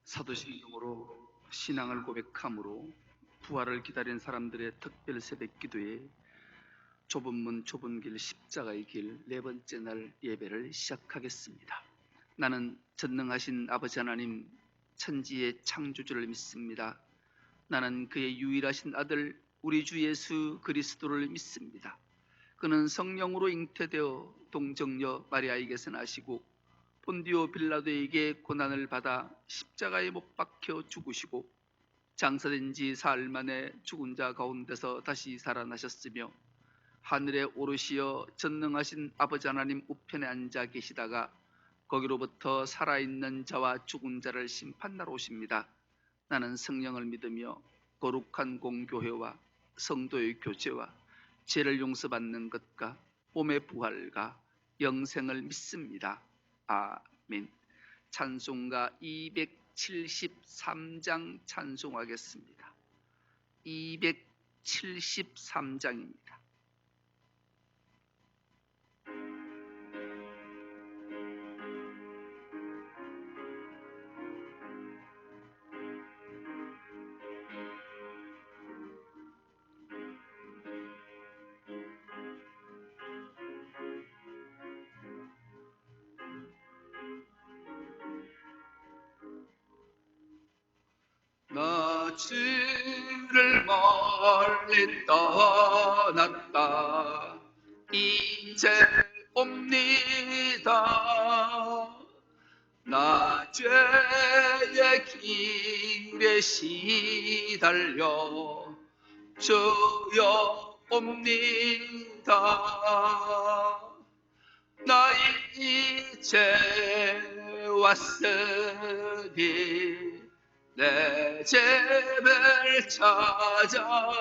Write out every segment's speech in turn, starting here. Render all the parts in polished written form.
사도신경으로 신앙을 고백함으로 부활을 기다린 사람들의 특별 새벽 기도에 좁은 문 좁은 길 십자가의 길 네 번째 날 예배를 시작하겠습니다. 나는 전능하신 아버지 하나님 천지의 창조주를 믿습니다. 나는 그의 유일하신 아들 우리 주 예수 그리스도를 믿습니다. 그는 성령으로 잉태되어 동정녀 마리아에게서 나시고 본디오 빌라도에게 고난을 받아 십자가에 못 박혀 죽으시고 장사된 지 사흘 만에 죽은 자 가운데서 다시 살아나셨으며 하늘에 오르시어 전능하신 아버지 하나님 우편에 앉아 계시다가 거기로부터 살아있는 자와 죽은 자를 심판하러 오십니다. 나는 성령을 믿으며 거룩한 공교회와 성도의 교제와 죄를 용서받는 것과 몸의 부활과 영생을 믿습니다. 아멘. 찬송가 273장 찬송하겠습니다. 273장입니다. 나 주를 멀리 떠났다 이제 옵니다. 나 죄의 길에 시달려 주여 옵니다. 나 이제 왔으니 내 집을 찾아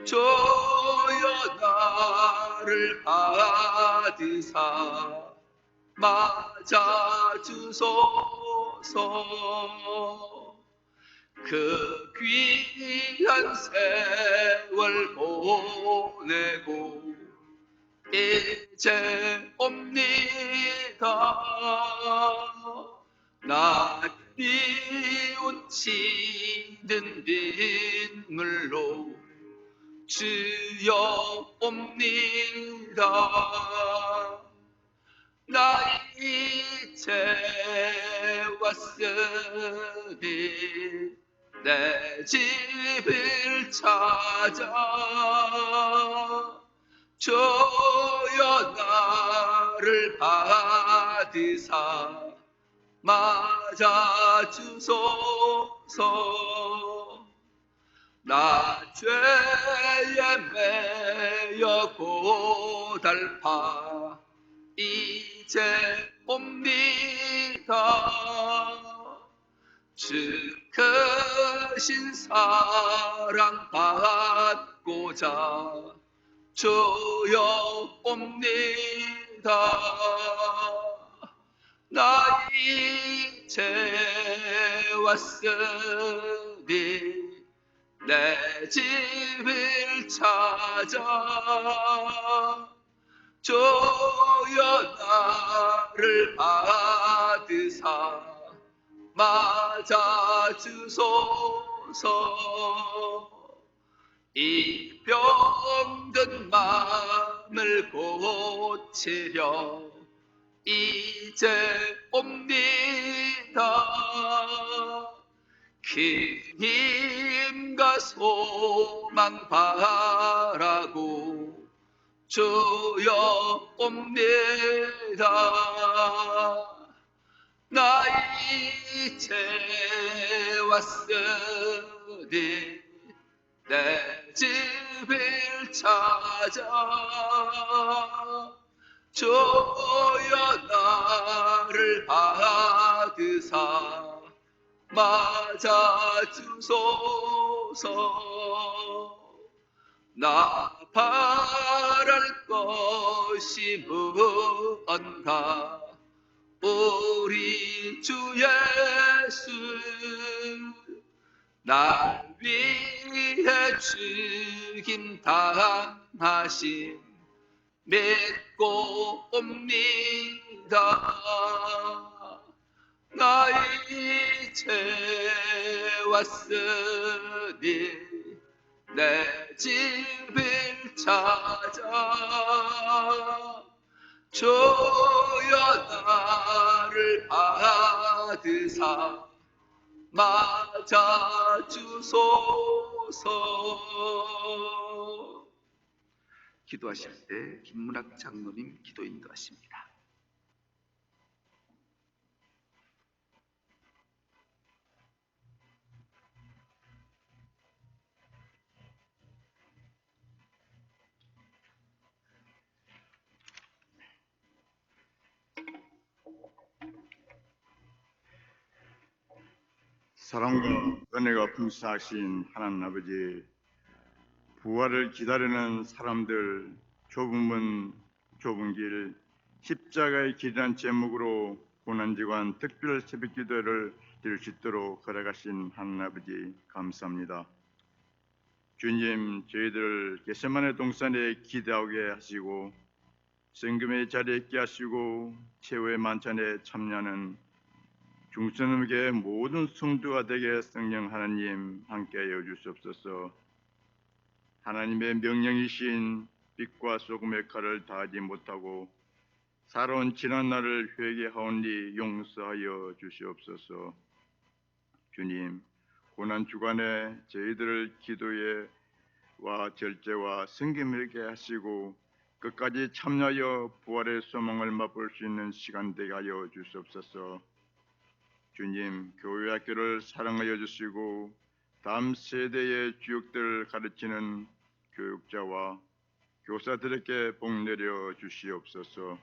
주여 나를 받으사 맞아 주소서. 그 귀한 세월 보내고 이제 옵니다. 나 뉘우치는 빗물로 주여 옵니다. 나 이제 왔으니 내 집을 찾아 주여 나를 받으사 맞아 주소서. 나 죄에 매여 고달파 이제 옵니다. 주 크신 사랑 받고자 주여 옵니다. 나 이제 왔으니 내 집을 찾아 주여 나를 받으사 맞아 주소서. 이 병든 마음을 고치려 이제 옵니다. 그 힘과 소망 바라고 주여 옵니다. 나 이제 왔으니 내 집을 찾아 주여 나를 받으사 맞아 주소서. 나 바랄 것이 무언가 우리 주 예수 날 위해 죽임 당하신 믿고 옵니다. 나 채웠으니 내 집을 찾아 주여 나를 받으사 맞아 주소서. 기도하실 때 김문학 장로님 기도 인도하십니다. 사랑과 은혜가 풍성하신 하나님 아버지, 부활을 기다리는 사람들, 좁은 문 좁은 길, 십자가의 길이란 제목으로 고난지관 특별 새벽기도를 드릴 수 있도록 허락하신 하나님 아버지 감사합니다. 주님, 저희들 겟세마네 동산에 기도하게 하시고 성금의 자리에 있게 하시고 최후의 만찬에 참여하는 중생에게 모든 성도가 되게 성령 하나님 함께하여 주시옵소서. 하나님의 명령이신 빛과 소금의 칼을 다하지 못하고 살아온 지난 날을 회개하오니 용서하여 주시옵소서. 주님, 고난 주간에 저희들을 기도에와 절제와 성김을 있게 하시고 끝까지 참여하여 부활의 소망을 맛볼 수 있는 시간 되게 하여 주시옵소서. 주님, 교회 학교를 사랑하여 주시고 다음 세대의 주역들을 가르치는 교육자와 교사들에게 복 내려 주시옵소서.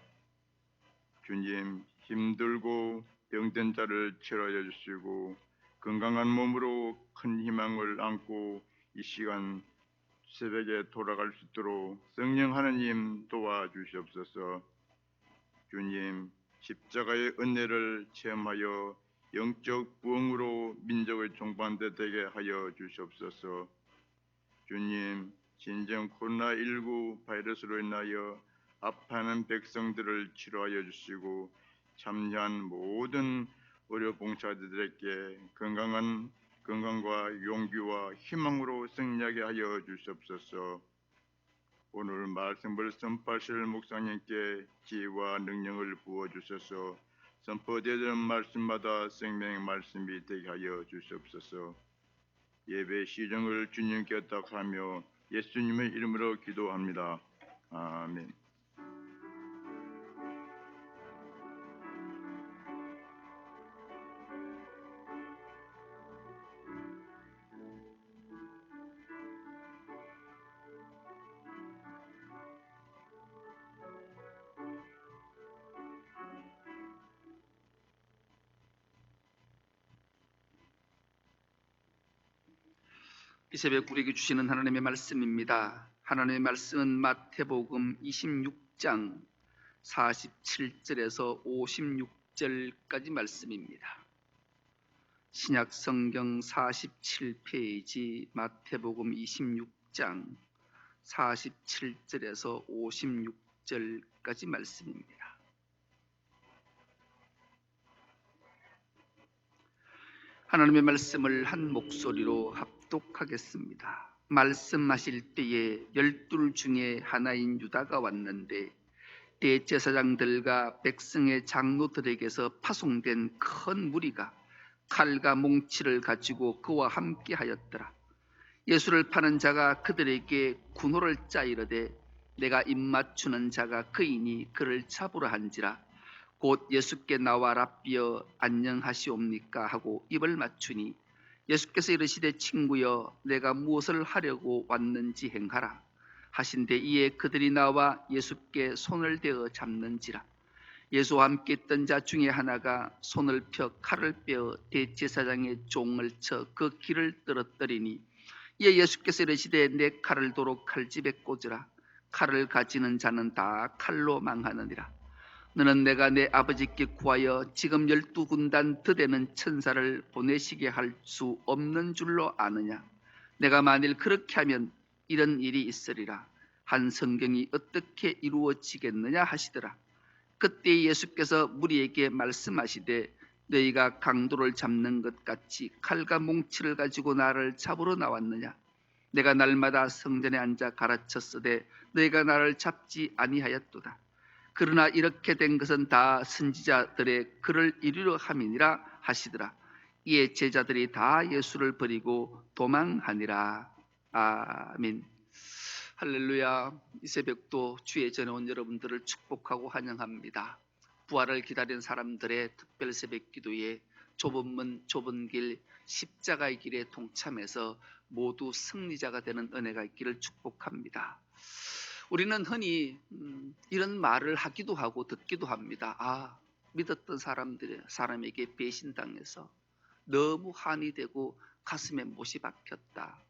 주님, 힘들고 병든 자를 치료하여 주시고 건강한 몸으로 큰 희망을 안고 이 시간 새벽에 돌아갈 수 있도록 성령 하나님 도와주시옵소서. 주님, 십자가의 은혜를 체험하여 영적 부흥으로 민족의 종반대 되게 하여 주시옵소서. 주님, 진정 코로나19 바이러스로 인하여 아파하는 백성들을 치료하여 주시고 참여한 모든 의료 봉사자들에게 건강과 용기와 희망으로 승리하게 하여 주시옵소서. 오늘 말씀을 선포하실 목사님께 지혜와 능력을 부어주셔서 선포되는 말씀마다 생명의 말씀이 되게 하여 주시옵소서. 예배 시정을 주님께 부탁하며 예수님의 이름으로 기도합니다. 아멘. 이 새벽 우리에게 주시는 하나님의 말씀입니다. 하나님의 말씀은 마태복음 26장 47절에서 56절까지 말씀입니다. 신약 성경 47페이지 마태복음 26장 47절에서 56절까지 말씀입니다. 하나님의 말씀을 한 목소리로 합독하겠습니다. 말씀하실 때에 12 중에 하나인 유다가 왔는데 대제사장들과 백성의 장로들에게서 파송된 큰 무리가 칼과 몽치를 가지고 그와 함께 하였더라. 예수를 파는 자가 그들에게 군호를 짜이르되 내가 입맞추는 자가 그이니 그를 잡으라 한지라. 곧 예수께 나와 랍비여 안녕하시옵니까 하고 입을 맞추니 예수께서 이르시되 친구여 내가 무엇을 하려고 왔는지 행하라 하신대 이에 그들이 나와 예수께 손을 대어 잡는지라. 예수와 함께 있던 자 중에 하나가 손을 펴 칼을 빼어 대제사장의 종을 쳐 그 귀를 떨어뜨리니 이에 예수께서 이르시되 내 칼을 도로 칼집에 꽂으라. 칼을 가지는 자는 다 칼로 망하느니라. 너는 내가 내 아버지께 구하여 지금 12군단 더 되는 천사를 보내시게 할 수 없는 줄로 아느냐. 내가 만일 그렇게 하면 이런 일이 있으리라. 한 성경이 어떻게 이루어지겠느냐 하시더라. 그때 예수께서 무리에게 말씀하시되 너희가 강도를 잡는 것 같이 칼과 몽치를 가지고 나를 잡으러 나왔느냐? 내가 날마다 성전에 앉아 가르쳤으되 너희가 나를 잡지 아니하였도다. 그러나 이렇게 된 것은 다 선지자들의 글을 이루려 함이니라 하시더라. 이에 제자들이 다 예수를 버리고 도망하니라. 아멘. 할렐루야. 이 새벽도 주의 전에 온 여러분들을 축복하고 환영합니다. 부활을 기다린 사람들의 특별 새벽 기도에 좁은 문 좁은 길 십자가의 길에 동참해서 모두 승리자가 되는 은혜가 있기를 축복합니다. 우리는 흔히 이런 말을 하기도 하고 듣기도 합니다. 믿었던 사람에게 배신당해서 너무 한이 되고 가슴에 못이 박혔다.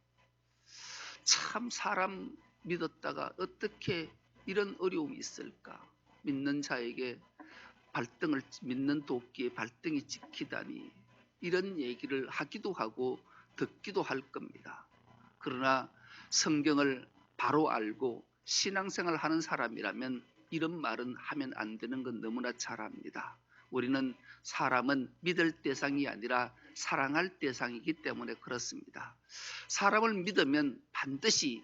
참 사람 믿었다가 어떻게 이런 어려움이 있을까? 믿는 자에게 믿는 도끼에 발등이 찍히다니, 이런 얘기를 하기도 하고 듣기도 할 겁니다. 그러나 성경을 바로 알고 신앙생활을 하는 사람이라면 이런 말은 하면 안 되는 건 너무나 잘 압니다. 우리는 사람은 믿을 대상이 아니라 사랑할 대상이기 때문에 그렇습니다. 사람을 믿으면 반드시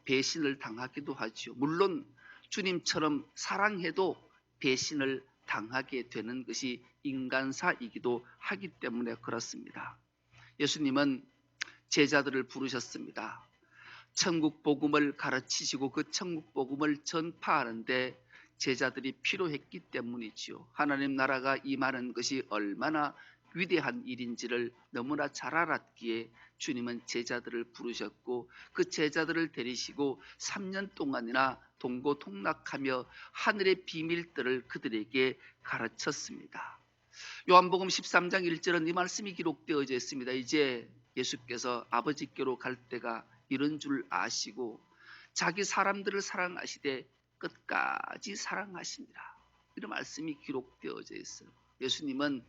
배신을 당하기도 하죠. 물론 주님처럼 사랑해도 배신을 당하게 되는 것이 인간사이기도 하기 때문에 그렇습니다. 예수님은 제자들을 부르셨습니다. 천국 복음을 가르치시고 그 천국 복음을 전파하는데 제자들이 필요했기 때문이지요. 하나님 나라가 임하는 것이 얼마나 위대한 일인지를 너무나 잘 알았기에 주님은 제자들을 부르셨고 그 제자들을 데리시고 3년 동안이나 동고동락하며 하늘의 비밀들을 그들에게 가르쳤습니다. 요한복음 13장 1절은 이 말씀이 기록되어져 있습니다. 이제 예수께서 아버지께로 갈 때가 이런 줄 아시고 자기 사람들을 사랑하시되 끝까지 사랑하시니라. 이런 말씀이 기록되어져 있어요. 예수님은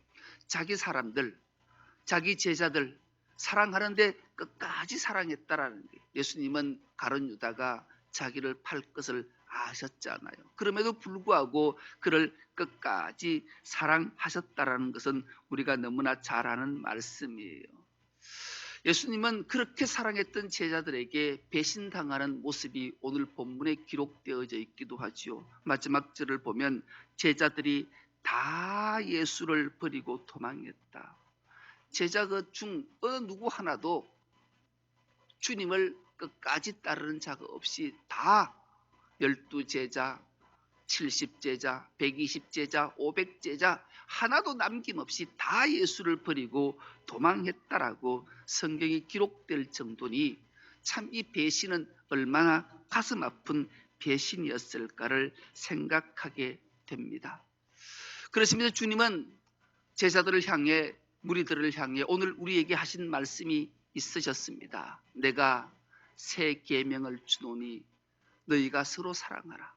자기 사람들, 자기 제자들 사랑하는데 끝까지 사랑했다라는 게, 예수님은 가룟 유다가 자기를 팔 것을 아셨잖아요. 그럼에도 불구하고 그를 끝까지 사랑하셨다라는 것은 우리가 너무나 잘 아는 말씀이에요. 예수님은 그렇게 사랑했던 제자들에게 배신당하는 모습이 오늘 본문에 기록되어져 있기도 하지요. 마지막 절을 보면 제자들이 다 예수를 버리고 도망했다. 제자 중 어느 누구 하나도 주님을 끝까지 따르는 자가 없이 다 12제자, 70제자, 120제자, 500제자 하나도 남김없이 다 예수를 버리고 도망했다라고 성경이 기록될 정도니 참 이 배신은 얼마나 가슴 아픈 배신이었을까를 생각하게 됩니다. 그렇습니다. 주님은 제자들을 향해, 무리들을 향해 오늘 우리에게 하신 말씀이 있으셨습니다. 내가 새 계명을 주노니 너희가 서로 사랑하라.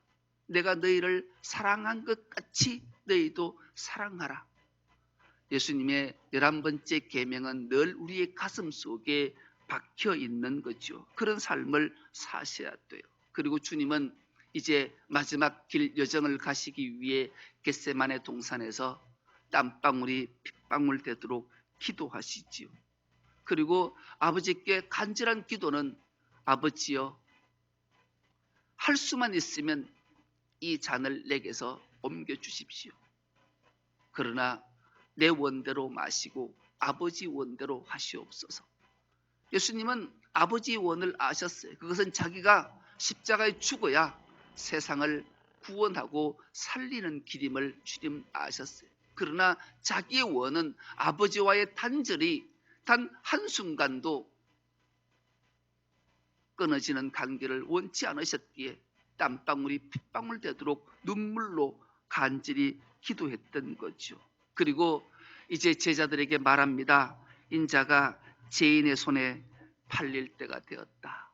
내가 너희를 사랑한 것 같이 너희도 사랑하라. 예수님의 11번째 계명은 늘 우리의 가슴 속에 박혀 있는 거죠. 그런 삶을 사셔야 돼요. 그리고 주님은 이제 마지막 길 여정을 가시기 위해 겟세마네 동산에서 땀방울이 핏방울 되도록 기도하시지요. 그리고 아버지께 간절한 기도는 아버지여, 할 수만 있으면 이 잔을 내게서 옮겨주십시오. 그러나 내 원대로 마시고 아버지 원대로 하시옵소서. 예수님은 아버지의 원을 아셨어요. 그것은 자기가 십자가에 죽어야 세상을 구원하고 살리는 길임을 주님 아셨어요. 그러나 자기의 원은 아버지와의 단절이 단 한순간도 끊어지는 관계를 원치 않으셨기에 땀방울이 핏방울 되도록 눈물로 간절히 기도했던 거죠. 그리고 이제 제자들에게 말합니다. 인자가 죄인의 손에 팔릴 때가 되었다.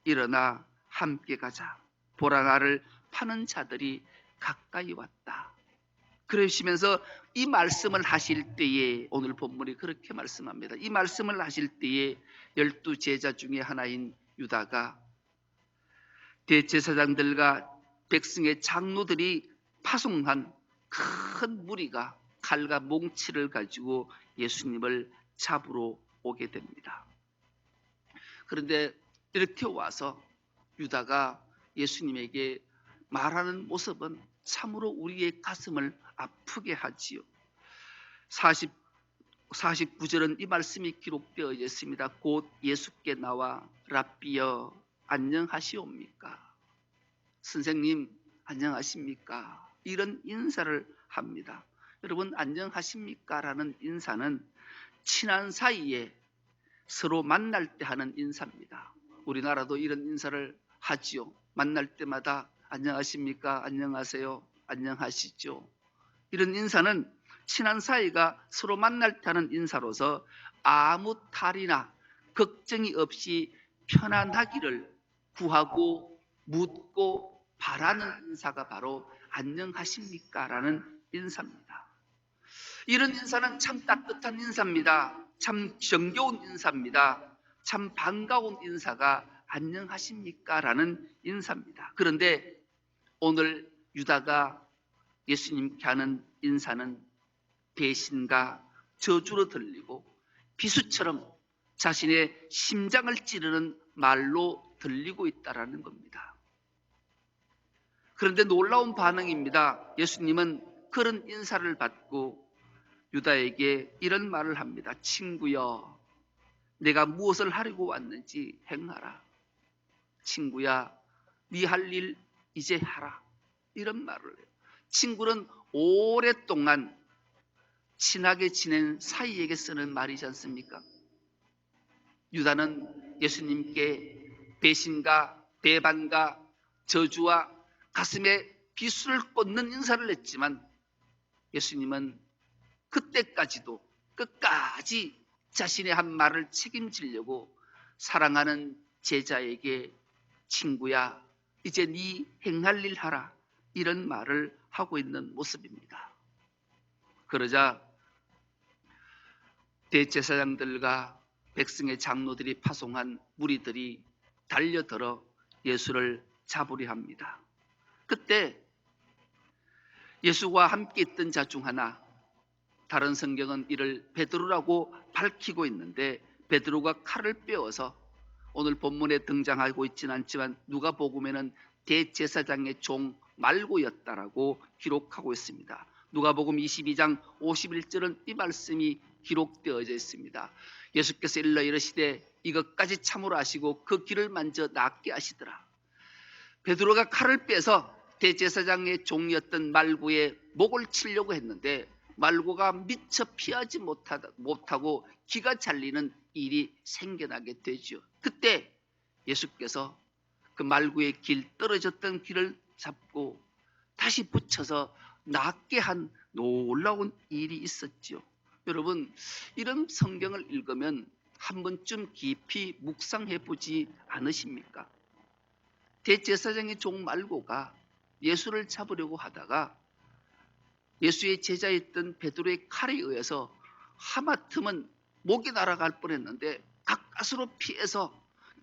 일어나 함께 가자. 보라, 나를 파는 자들이 가까이 왔다. 그러시면서 이 말씀을 하실 때에, 오늘 본문이 그렇게 말씀합니다. 이 말씀을 하실 때에 12제자 중에 하나인 유다가 대제사장들과 백성의 장로들이 파송한 큰 무리가 칼과 몽치를 가지고 예수님을 잡으러 오게 됩니다. 그런데 이렇게 와서 유다가 예수님에게 말하는 모습은 참으로 우리의 가슴을 아프게 하지요. 49절은 이 말씀이 기록되어 있습니다. 곧 예수께 나와 랍비여 안녕하시옵니까? 선생님 안녕하십니까? 이런 인사를 합니다. 여러분 안녕하십니까? 라는 인사는 친한 사이에 서로 만날 때 하는 인사입니다. 우리나라도 이런 인사를 하지요. 만날 때마다 안녕하십니까? 안녕하세요? 안녕하시죠? 이런 인사는 친한 사이가 서로 만날 때 하는 인사로서 아무 탈이나 걱정이 없이 편안하기를 구하고 묻고 바라는 인사가 바로 안녕하십니까? 라는 인사입니다. 이런 인사는 참 따뜻한 인사입니다. 참 정겨운 인사입니다. 참 반가운 인사가 안녕하십니까? 라는 인사입니다. 그런데 오늘 유다가 예수님께 하는 인사는 배신과 저주로 들리고 비수처럼 자신의 심장을 찌르는 말로 들리고 있다는 겁니다. 그런데 놀라운 반응입니다. 예수님은 그런 인사를 받고 유다에게 이런 말을 합니다. 친구여, 내가 무엇을 하려고 왔는지 행하라. 친구야, 네 할 일 이제 하라. 이런 말을 해요. 친구는 오랫동안 친하게 지낸 사이에게 쓰는 말이지 않습니까? 유다는 예수님께 배신과 배반과 저주와 가슴에 비수를 꽂는 인사를 했지만 예수님은 그때까지도 끝까지 자신의 한 말을 책임지려고 사랑하는 제자에게 친구야 이제 네 행할 일 하라 이런 말을 하고 있는 모습입니다. 그러자 대제사장들과 백성의 장로들이 파송한 무리들이 달려들어 예수를 잡으려 합니다. 그때 예수와 함께 있던 자 중 하나, 다른 성경은 이를 베드로라고 밝히고 있는데 베드로가 칼을 빼어서 오늘 본문에 등장하고 있지는 않지만 누가복음에는 대제사장의 종 말고였다라고 기록하고 있습니다. 누가복음 22장 51절은 이 말씀이 기록되어져 있습니다. 예수께서 일러 이르시되 이것까지 참으로 하시고 그 귀를 만져 낫게 하시더라. 베드로가 칼을 빼서 대제사장의 종이었던 말고의 목을 치려고 했는데 말고가 미처 피하지 못하고 기가 잘리는 일이 생겨나게 되죠. 그때 예수께서 그 말고의 길 떨어졌던 길을 잡고 다시 붙여서 낫게 한 놀라운 일이 있었죠. 여러분 이런 성경을 읽으면 한 번쯤 깊이 묵상해 보지 않으십니까? 대제사장의 종 말고가 예수를 잡으려고 하다가 예수의 제자였던 베드로의 칼에 의해서 하마터면 목이 날아갈 뻔했는데 가까스로 피해서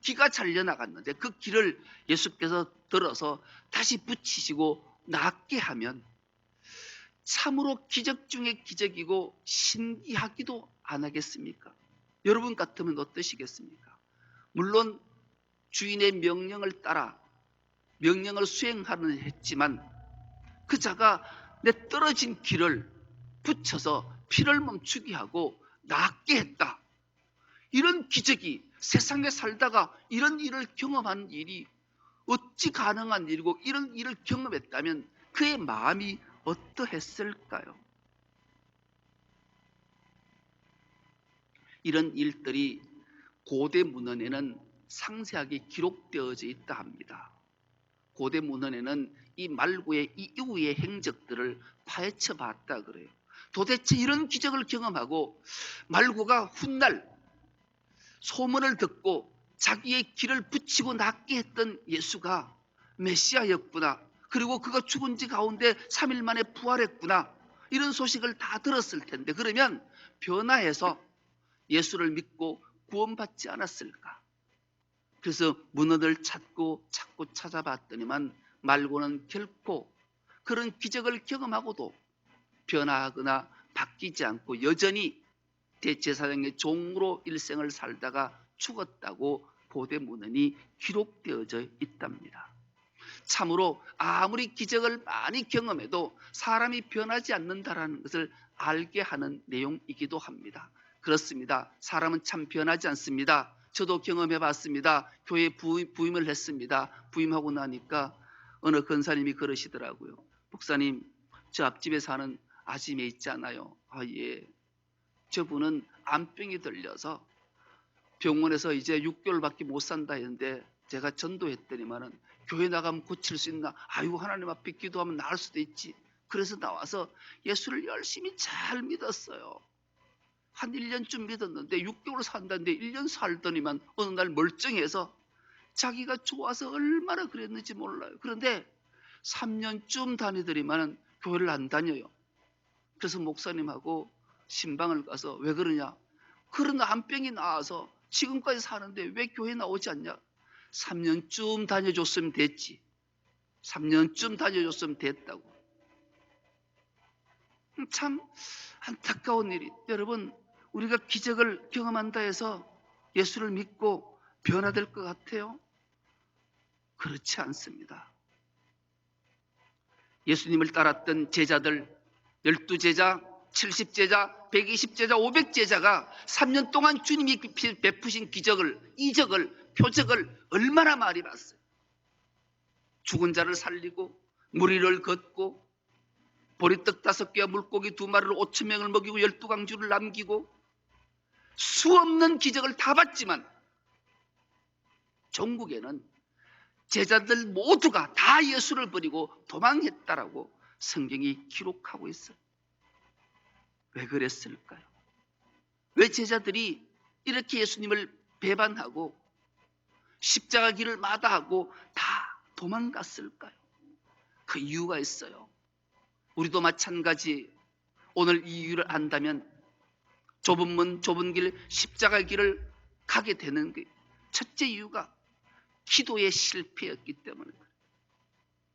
기가 잘려나갔는데 그 길을 예수께서 들어서 다시 붙이시고 낫게 하면 참으로 기적 중의 기적이고 신기하기도 안 하겠습니까? 여러분 같으면 어떠시겠습니까? 물론 주인의 명령을 따라 명령을 수행하는 했지만 그 자가 내 떨어진 길을 붙여서 피를 멈추게 하고 낫게 했다. 이런 기적이 세상에 살다가 이런 일을 경험한 일이 어찌 가능한 일이고 이런 일을 경험했다면 그의 마음이 어떠했을까요? 이런 일들이 고대 문헌에는 상세하게 기록되어져 있다 합니다. 고대 문헌에는 이 말고의 이 이후의 행적들을 파헤쳐 봤다 그래요. 도대체 이런 기적을 경험하고 말고가 훗날 소문을 듣고 자기의 길을 붙이고 낫게 했던 예수가 메시아였구나. 그리고 그가 죽은 지 가운데 3일 만에 부활했구나. 이런 소식을 다 들었을 텐데 그러면 변화해서 예수를 믿고 구원받지 않았을까? 그래서 문헌을 찾고 찾아봤더니만 말고는 결코 그런 기적을 경험하고도 변화하거나 바뀌지 않고 여전히 대제사장의 종으로 일생을 살다가 죽었다고 보대문헌이 기록되어져 있답니다. 참으로 아무리 기적을 많이 경험해도 사람이 변하지 않는다라는 것을 알게 하는 내용이기도 합니다. 그렇습니다. 사람은 참 변하지 않습니다. 저도 경험해 봤습니다. 교회에 부임을 했습니다. 부임하고 나니까 어느 권사님이 그러시더라고요. 목사님, 저 앞집에 사는 아지매 있잖아요. 아, 예. 저분은 암병이 들려서 병원에서 이제 6개월밖에 못 산다 했는데 제가 전도했더니만은 교회 나가면 고칠 수 있나? 아이고, 하나님 앞에 기도하면 나을 수도 있지. 그래서 나와서 예수를 열심히 잘 믿었어요. 한 1년쯤 믿었는데 6개월 산다는데 1년 살더니만 어느 날 멀쩡해서 자기가 좋아서 얼마나 그랬는지 몰라요. 그런데 3년쯤 다니더니만은 교회를 안 다녀요. 그래서 목사님하고 신방을 가서 왜 그러냐? 그런 암병이 나와서 지금까지 사는데 왜 교회 나오지 않냐? 3년쯤 다녀줬으면 됐지. 3년쯤 다녀줬으면 됐다고. 참 안타까운 일이. 여러분, 우리가 기적을 경험한다 해서 예수를 믿고 변화될 것 같아요? 그렇지 않습니다. 예수님을 따랐던 제자들, 12제자, 70제자, 120제자, 500제자가 3년 동안 주님이 베푸신 기적을, 이적을, 표적을 얼마나 많이 봤어요. 죽은 자를 살리고 무리를 걷고 보리떡 5개와 물고기 2마리를 5,000명을 먹이고 12강주를 남기고 수없는 기적을 다 봤지만 종국에는 제자들 모두가 다 예수를 버리고 도망했다라고 성경이 기록하고 있어요. 왜 그랬을까요? 왜 제자들이 이렇게 예수님을 배반하고 십자가 길을 마다하고 다 도망갔을까요? 그 이유가 있어요. 우리도 마찬가지. 오늘 이 이유를 안다면 좁은 문, 좁은 길, 십자가 길을 가게 되는 거예요. 첫째 이유가 기도의 실패였기 때문에 그래요.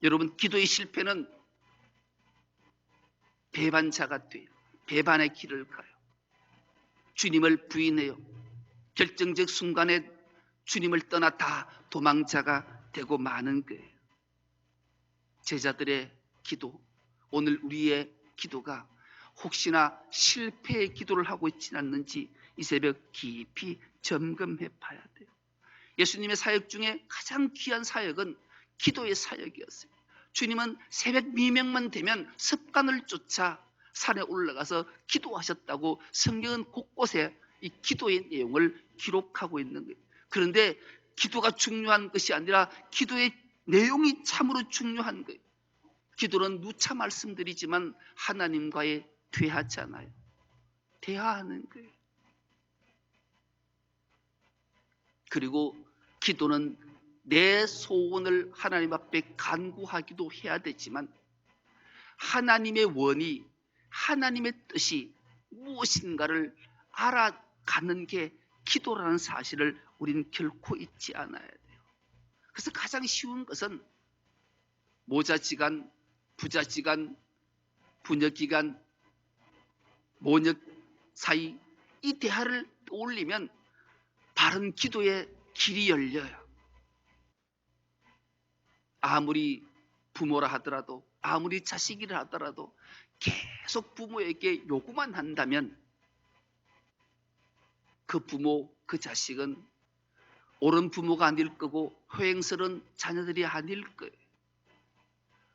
여러분, 기도의 실패는 배반자가 돼요. 배반의 길을 가요. 주님을 부인해요. 결정적 순간에 주님을 떠나 다 도망자가 되고 마는 거예요. 제자들의 기도, 오늘 우리의 기도가 혹시나 실패의 기도를 하고 있지는 않는지 이 새벽 깊이 점검해 봐야 돼요. 예수님의 사역 중에 가장 귀한 사역은 기도의 사역이었어요. 주님은 새벽 미명만 되면 습관을 쫓아 산에 올라가서 기도하셨다고 성경은 곳곳에 이 기도의 내용을 기록하고 있는 거예요. 그런데 기도가 중요한 것이 아니라 기도의 내용이 참으로 중요한 거예요. 기도는 누차 말씀드리지만 하나님과의 대화잖아요. 대화하는 거예요. 그리고 기도는 내 소원을 하나님 앞에 간구하기도 해야 되지만 하나님의 원이, 하나님의 뜻이 무엇인가를 알아가는 게 기도라는 사실을 우리는 결코 잊지 않아야 돼요. 그래서 가장 쉬운 것은 모자지간, 부자지간, 부녀기간, 모녀 사이 이 대화를 떠올리면 바른 기도의 길이 열려요. 아무리 부모라 하더라도, 아무리 자식이라 하더라도 계속 부모에게 요구만 한다면 그 부모, 그 자식은 옳은 부모가 아닐 거고 허행스러운 자녀들이 아닐 거예요.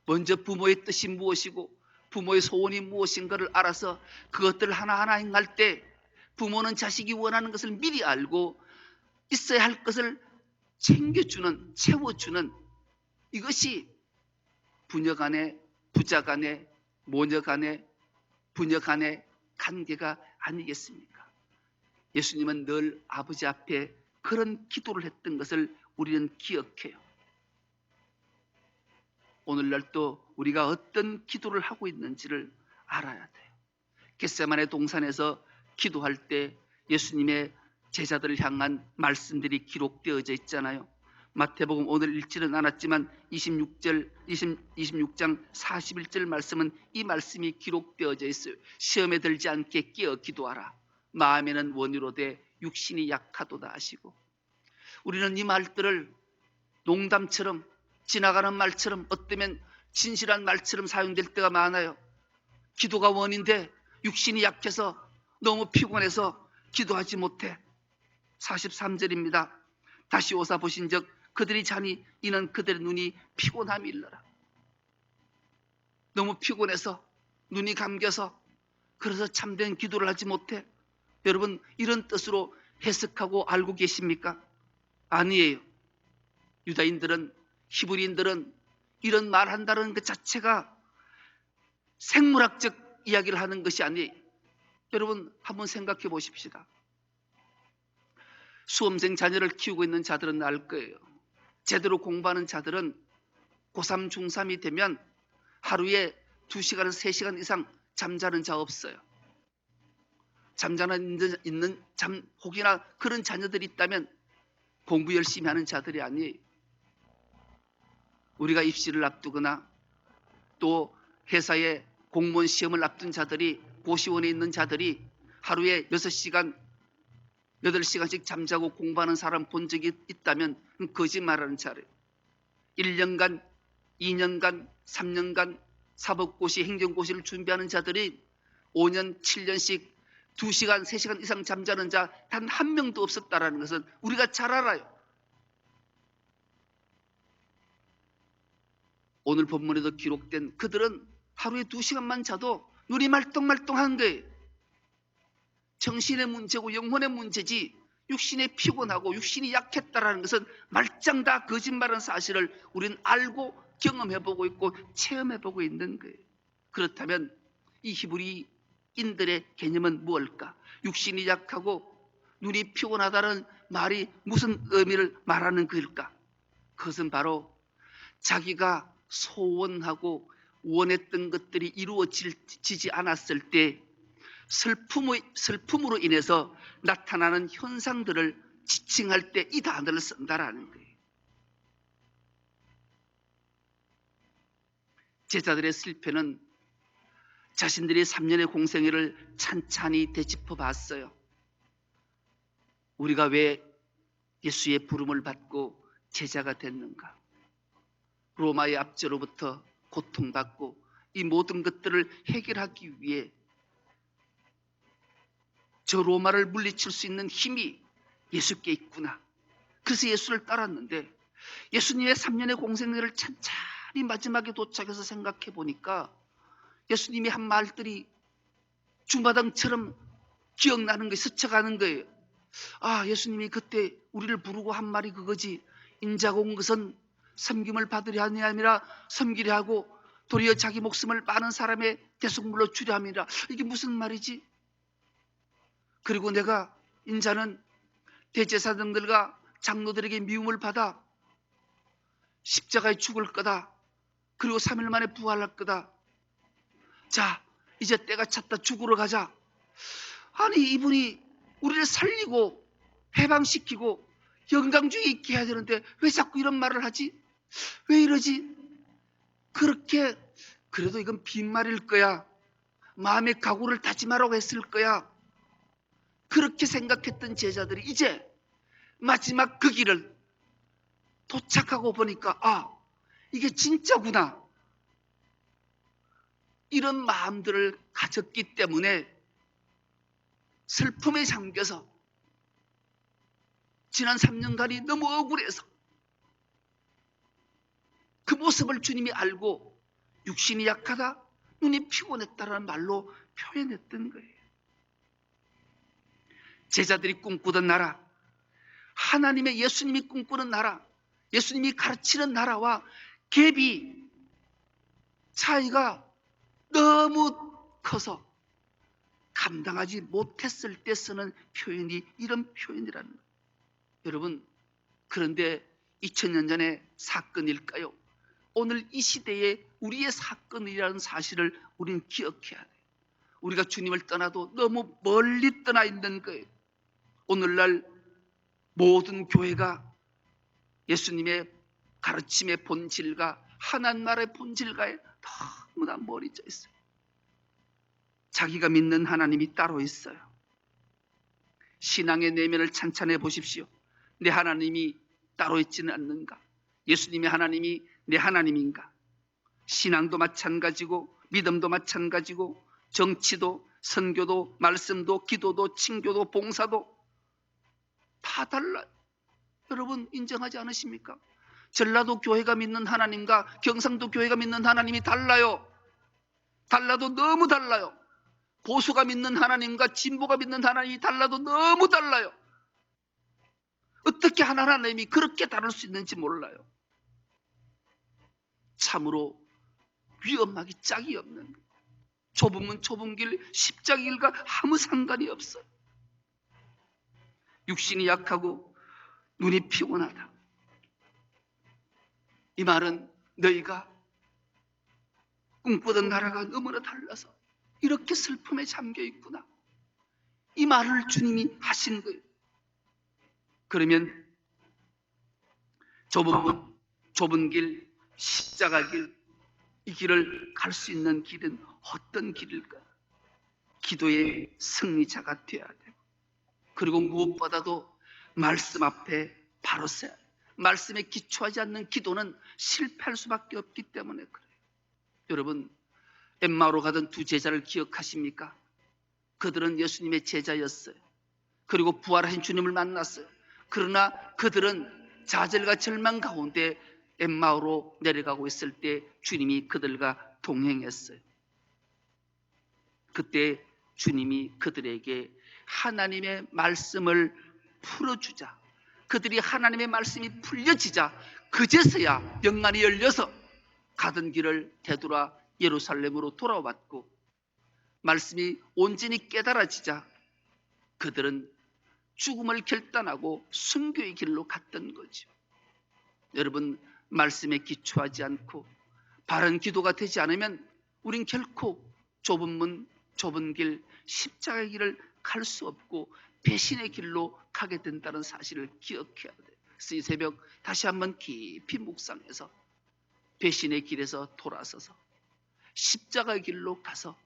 먼저 부모의 뜻이 무엇이고 부모의 소원이 무엇인가를 알아서 그것들을 하나하나 행할 때 부모는 자식이 원하는 것을 미리 알고 있어야 할 것을 챙겨주는, 채워주는, 이것이 부녀 간의, 부자 간의, 모녀 간의, 부녀 간의 관계가 아니겠습니까? 예수님은 늘 아버지 앞에 그런 기도를 했던 것을 우리는 기억해요. 오늘날도 우리가 어떤 기도를 하고 있는지를 알아야 돼요. 겟세마네 동산에서 기도할 때 예수님의 제자들을 향한 말씀들이 기록되어져 있잖아요. 마태복음 오늘 읽지는 않았지만 26장 41절 말씀은 이 말씀이 기록되어져 있어요. 시험에 들지 않게 깨어 기도하라. 마음에는 원이로되 육신이 약하도다 하시고, 우리는 이 말들을 농담처럼 지나가는 말처럼 어쩌면 진실한 말처럼 사용될 때가 많아요. 기도가 원인데 육신이 약해서 너무 피곤해서 기도하지 못해. 43절입니다. 다시 오사 보신즉 그들이 자니 이는 그들의 눈이 피곤함이 일러라. 너무 피곤해서 눈이 감겨서 그래서 참된 기도를 하지 못해. 여러분, 이런 뜻으로 해석하고 알고 계십니까? 아니에요. 유다인들은, 히브리인들은 이런 말한다는 것 자체가 생물학적 이야기를 하는 것이 아니에요. 여러분, 한번 생각해 보십시다. 수험생 자녀를 키우고 있는 자들은 알 거예요. 제대로 공부하는 자들은 고3, 중3이 되면 하루에 2시간에서 3시간 이상 잠자는 자 없어요. 잠자는 있는 혹이나 그런 자녀들이 있다면 공부 열심히 하는 자들이 아니에요. 우리가 입시를 앞두거나 또 회사에 공무원 시험을 앞둔 자들이, 고시원에 있는 자들이 하루에 6시간, 8시간씩 잠자고 공부하는 사람 본 적이 있다면 거짓말하는 자래요. 1년간, 2년간, 3년간 사법고시, 행정고시를 준비하는 자들이 5년, 7년씩 2시간, 3시간 이상 잠자는 자 단 한 명도 없었다는 것은 우리가 잘 알아요. 오늘 본문에도 기록된 그들은 하루에 2시간만 자도 눈이 말똥말똥한 거예요. 정신의 문제고 영혼의 문제지 육신에 피곤하고 육신이 약했다는 것은 말짱 다 거짓말하는 사실을 우리는 알고 경험해보고 있고 체험해보고 있는 거예요. 그렇다면 이 히브리인들의 개념은 무엇일까? 육신이 약하고 눈이 피곤하다는 말이 무슨 의미를 말하는 것일까? 그것은 바로 자기가 소원하고 원했던 것들이 이루어지지 않았을 때 슬픔으로 인해서 나타나는 현상들을 지칭할 때 이 단어를 쓴다라는 거예요. 제자들의 실패는 자신들이 3년의 공생애를 찬찬히 되짚어 봤어요. 우리가 왜 예수의 부름을 받고 제자가 됐는가? 로마의 압제로부터 고통받고 이 모든 것들을 해결하기 위해 저 로마를 물리칠 수 있는 힘이 예수께 있구나. 그래서 예수를 따랐는데 예수님의 3년의 공생애를 찬찬히 마지막에 도착해서 생각해 보니까 예수님이 한 말들이 주마등처럼 기억나는 게 스쳐가는 거예요. 아, 예수님이 그때 우리를 부르고 한 말이 그거지. 인자가 온 것은 섬김을 받으려 함이 아니라 섬기려 하고 도리어 자기 목숨을 많은 사람의 대속물로 주려 함이라. 이게 무슨 말이지? 그리고 내가 인자는 대제사장들과 장로들에게 미움을 받아 십자가에 죽을 거다. 그리고 3일 만에 부활할 거다. 자, 이제 때가 찼다. 죽으러 가자. 아니, 이분이 우리를 살리고 해방시키고 영광주의 있게 해야 되는데 왜 자꾸 이런 말을 하지? 왜 이러지? 그렇게 그래도 이건 빈말일 거야. 마음의 각오를 다짐하라고 했을 거야. 그렇게 생각했던 제자들이 이제 마지막 그 길을 도착하고 보니까 아, 이게 진짜구나. 이런 마음들을 가졌기 때문에 슬픔에 잠겨서 지난 3년간이 너무 억울해서 그 모습을 주님이 알고 육신이 약하다, 눈이 피곤했다라는 말로 표현했던 거예요. 제자들이 꿈꾸던 나라, 하나님의 예수님이 꿈꾸는 나라, 예수님이 가르치는 나라와 갭이 차이가 너무 커서 감당하지 못했을 때 쓰는 표현이 이런 표현이라는 거예요. 여러분, 그런데 2000년 전의 사건일까요? 오늘 이 시대에 우리의 사건이라는 사실을 우리는 기억해야 돼요. 우리가 주님을 떠나도 너무 멀리 떠나 있는 거예요. 오늘날 모든 교회가 예수님의 가르침의 본질과 하나님 나라의 본질과에 너무나 멀어져 있어요. 자기가 믿는 하나님이 따로 있어요. 신앙의 내면을 찬찬해 보십시오. 내 하나님이 따로 있지는 않는가? 예수님의 하나님이 내 하나님인가? 신앙도 마찬가지고 믿음도 마찬가지고 정치도 선교도 말씀도 기도도 칭교도 봉사도 다 달라요. 여러분 인정하지 않으십니까? 전라도 교회가 믿는 하나님과 경상도 교회가 믿는 하나님이 달라요. 달라도 너무 달라요. 보수가 믿는 하나님과 진보가 믿는 하나님이 달라도 너무 달라요. 어떻게 하나님이 그렇게 다를 수 있는지 몰라요. 참으로 위험하기 짝이 없는, 좁으면 좁은 길, 십자가 길과 아무 상관이 없어요. 육신이 약하고 눈이 피곤하다. 이 말은 너희가 꿈꾸던 나라가 너무나 달라서 이렇게 슬픔에 잠겨 있구나. 이 말을 주님이 하신 거예요. 그러면 좁은 문, 좁은 길, 십자가 길, 이 길을 갈 수 있는 길은 어떤 길일까? 기도의 승리자가 되어야 되고, 그리고 무엇보다도 말씀 앞에 바로 서야 돼요. 말씀에 기초하지 않는 기도는 실패할 수밖에 없기 때문에 그래요. 여러분, 엠마오로 가던 두 제자를 기억하십니까? 그들은 예수님의 제자였어요. 그리고 부활하신 주님을 만났어요. 그러나 그들은 좌절과 절망 가운데 엠마오로 내려가고 있을 때 주님이 그들과 동행했어요. 그때 주님이 그들에게 하나님의 말씀을 풀어주자, 그들이 하나님의 말씀이 풀려지자 그제서야 영안이 열려서 가던 길을 되돌아 예루살렘으로 돌아왔고, 말씀이 온전히 깨달아지자 그들은 죽음을 결단하고 순교의 길로 갔던 거죠. 여러분, 말씀에 기초하지 않고 바른 기도가 되지 않으면 우린 결코 좁은 문, 좁은 길, 십자가의 길을 갈 수 없고 배신의 길로 가게 된다는 사실을 기억해야 돼요. 그래서 이 새벽 다시 한번 깊이 묵상해서 배신의 길에서 돌아서서 십자가의 길로 가서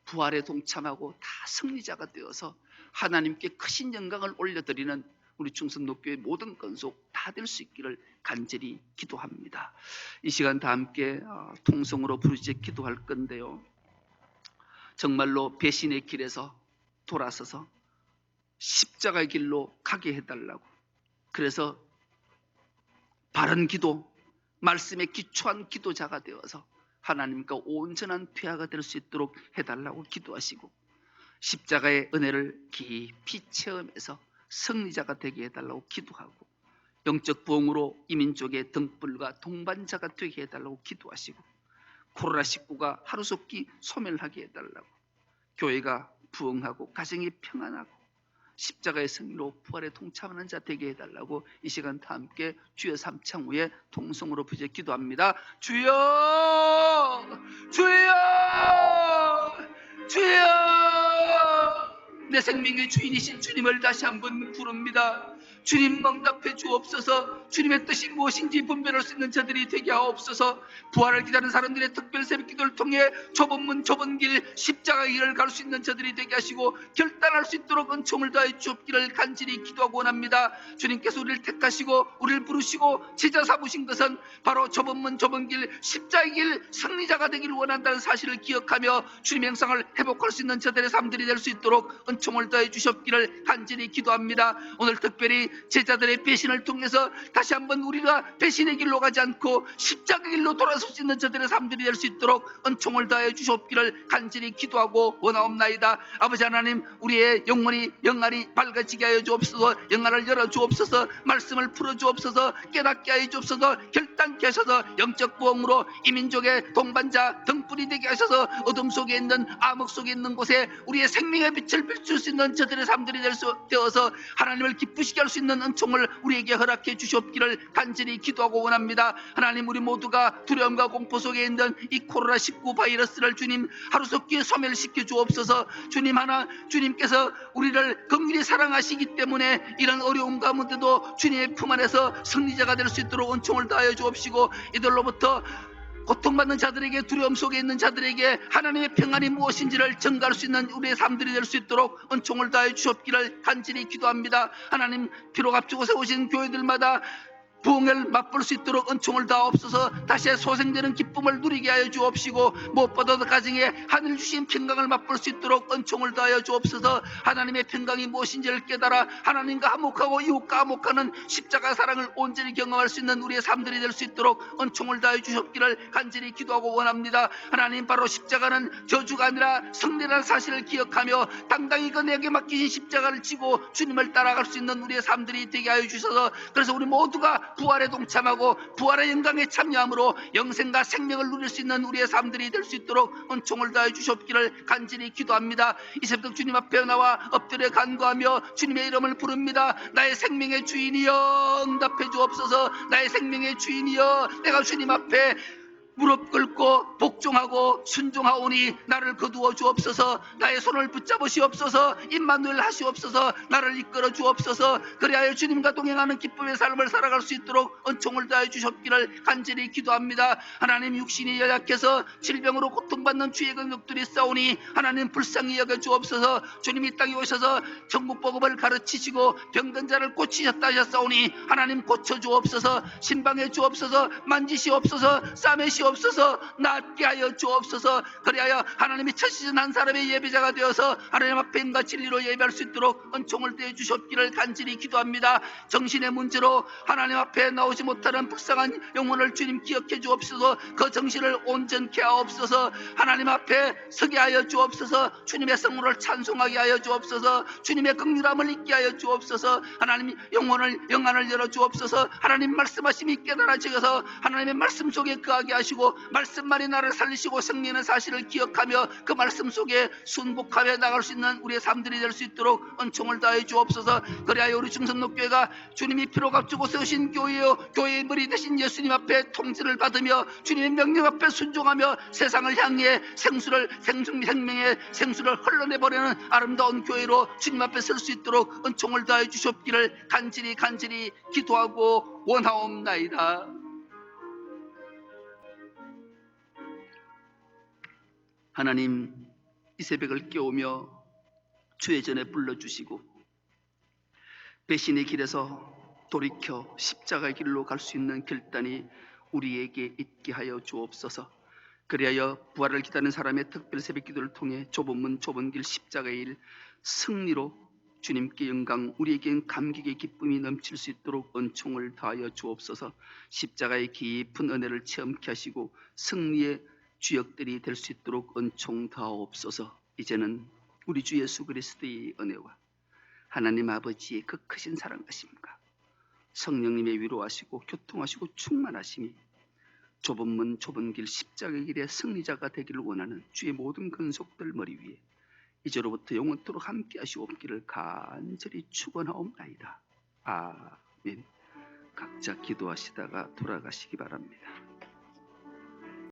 부활에 동참하고 다 승리자가 되어서 하나님께 크신 영광을 올려드리는 우리 충성로교회 모든 건속 다 될 수 있기를 간절히 기도합니다. 이 시간 다 함께 통성으로 부르짖어 기도할 건데요, 정말로 배신의 길에서 돌아서서 십자가의 길로 가게 해달라고, 그래서 바른 기도, 말씀에 기초한 기도자가 되어서 하나님과 온전한 퇴화가 될 수 있도록 해달라고 기도하시고, 십자가의 은혜를 깊이 체험해서 승리자가 되게 해달라고 기도하고, 영적 부흥으로 이민족의 등불과 동반자가 되게 해달라고 기도하시고, 코로나19가 하루속히 소멸하게 해달라고, 교회가 부흥하고 가정이 평안하고 십자가의 승리로 부활에 동참하는 자 되게 해달라고 이 시간 다 함께 주여 삼창 후에 통성으로 부르짖어 기도합니다. 주여, 주여, 주여. 내 생명의 주인이신 주님을 다시 한번 부릅니다. 주님 응답해 주옵소서. 주님의 뜻이 무엇인지 분별할 수 있는 자들이 되게 하옵소서. 부활을 기다리는 사람들의 특별 새벽 기도를 통해 좁은 문, 좁은 길, 십자가의 길을 갈 수 있는 자들이 되게 하시고 결단할 수 있도록 은총을 더해 주옵기를 간절히 기도하고 원합니다. 주님께서 우리를 택하시고 우리를 부르시고 제자 삼으신 것은 바로 좁은 문, 좁은 길, 십자가의 길 승리자가 되기를 원한다는 사실을 기억하며 주님의 형상을 회복할 수 있는 저들의 삶들이 될 수 있도록 은총을 더해 주옵기를 간절히 기도합니다. 오늘 특별히 제자들의 배신을 통해서 다시 한번 우리가 배신의 길로 가지 않고 십자가 길로 돌아설 수 있는 저들의 삶들이 될 수 있도록 은총을 다해 주옵기를 간절히 기도하고 원하옵나이다. 아버지 하나님, 우리의 영혼이 영알이 밝아지게 하여 주옵소서. 영알을 열어 주옵소서. 말씀을 풀어 주옵소서. 깨닫게 하여 주옵소서. 결단케 하셔서 영적 부흥으로 이민족의 동반자 등불이 되게 하셔서 어둠 속에 있는 암흑 속에 있는 곳에 우리의 생명의 빛을 비출 수 있는 저들의 삶들이 되어서 하나님을 기쁘시게 할 수 있는 있는 은총을 우리에게 허락해 주시옵기를 간절히 기도하고 원합니다. 하나님, 우리 모두가 두려움과 공포 속에 있는 이 코로나19 바이러스를 주님 하루속히 소멸시켜 주옵소서. 주님께서 우리를 긍휼히 사랑하시기 때문에 이런 어려움 가운데도 주님의 품 안에서 승리자가 될 수 있도록 은총을 다하여 주옵시고, 이들로부터 고통받는 자들에게, 두려움 속에 있는 자들에게 하나님의 평안이 무엇인지를 증가할 수 있는 우리의 삶들이 될 수 있도록 은총을 다해 주옵기를 간절히 기도합니다. 하나님, 피로 값주고 세우신 교회들마다 부흥을 맛볼 수 있도록 은총을 다옵소서. 다시 소생되는 기쁨을 누리게 하여 주옵시고, 무엇보다도 가정에 하늘 주신 평강을 맛볼 수 있도록 은총을 다하여 주옵소서. 하나님의 평강이 무엇인지를 깨달아 하나님과 화목하고 이웃과 화목하는 십자가 사랑을 온전히 경험할 수 있는 우리의 삶들이 될 수 있도록 은총을 다해 주셨기를 간절히 기도하고 원합니다. 하나님, 바로 십자가는 저주가 아니라 승리라는 사실을 기억하며 당당히 그 내게 맡기신 십자가를 지고 주님을 따라갈 수 있는 우리의 삶들이 되게 하여 주셔서, 그래서 우리 모두가 부활에 동참하고 부활의 영광에 참여함으로 영생과 생명을 누릴 수 있는 우리의 삶들이 될 수 있도록 은총을 다해 주시옵기를 간절히 기도합니다. 이 새벽 주님 앞에 나와 엎드려 간구하며 주님의 이름을 부릅니다. 나의 생명의 주인이여 응답해 주옵소서. 나의 생명의 주인이여, 내가 주님 앞에 무릎 꿇고 복종하고 순종하오니 나를 거두어 주옵소서. 나의 손을 붙잡으시옵소서. 임마누엘 하시옵소서. 나를 이끌어 주옵소서. 그리하여 주님과 동행하는 기쁨의 삶을 살아갈 수 있도록 은총을 다해 주셨기를 간절히 기도합니다. 하나님, 육신이 연약해서 질병으로 고통받는 주의 근육들이 싸우니 하나님 불쌍히 여겨 주옵소서. 주님이 땅에 오셔서 천국 복음을 가르치시고 병든 자를 고치셨다 하셨사오니 하나님 고쳐 주옵소서. 신방해 주옵소서. 만지시옵소서. 싸매시옵소서. 낫게 하여 주옵소서. 그리하여 하나님이 첫 시즌 한 사람의 예배자가 되어서 하나님 앞에 인과 진리로 예배할 수 있도록 은총을 대해 주셨기를 간절히 기도합니다. 정신의 문제로 하나님 앞에 나오지 못하는 불쌍한 영혼을 주님 기억해 주옵소서. 그 정신을 온전케 하옵소서. 하나님 앞에 서게 하여 주옵소서. 주님의 성물을 찬송하게 하여 주옵소서. 주님의 긍휼함을 잊게 하여 주옵소서. 하나님, 영안을 열어 주옵소서. 하나님 말씀하심이 깨달아져서 하나님의 말씀 속에 거하게 하시고, 말씀만이 나를 살리시고 생명의 사실을 기억하며 그 말씀 속에 순복하며 나갈 수 있는 우리의 삶들이 될 수 있도록 은총을 다해 주옵소서. 그리하여 우리 중성록교회가 주님이 피로 값주고 세우신 교회요, 교회의 머리 되신 예수님 앞에 통치를 받으며 주님의 명령 앞에 순종하며 세상을 향해 생명의 생수를 흘러내버리는 아름다운 교회로 주님 앞에 설 수 있도록 은총을 다해 주시옵기를 간절히 기도하고 원하옵나이다. 하나님, 이 새벽을 깨우며 주의 전에 불러주시고 배신의 길에서 돌이켜 십자가의 길로 갈 수 있는 결단이 우리에게 있게 하여 주옵소서. 그리하여 부활을 기다리는 사람의 특별 새벽 기도를 통해 좁은 문 좁은 길 십자가의 일 승리로 주님께 영광, 우리에겐 감격의 기쁨이 넘칠 수 있도록 은총을 다하여 주옵소서. 십자가의 깊은 은혜를 체험케 하시고 승리의 주역들이 될 수 있도록 은총 다옵소서. 이제는 우리 주 예수 그리스도의 은혜와 하나님 아버지의 그 크신 사랑하심과 성령님의 위로하시고 교통하시고 충만하심이 좁은 문 좁은 길 십자가의 길의 승리자가 되기를 원하는 주의 모든 근속들 머리 위에 이제로부터 영원토록 함께 하시옵기를 간절히 축원하옵나이다. 아멘. 각자 기도하시다가 돌아가시기 바랍니다.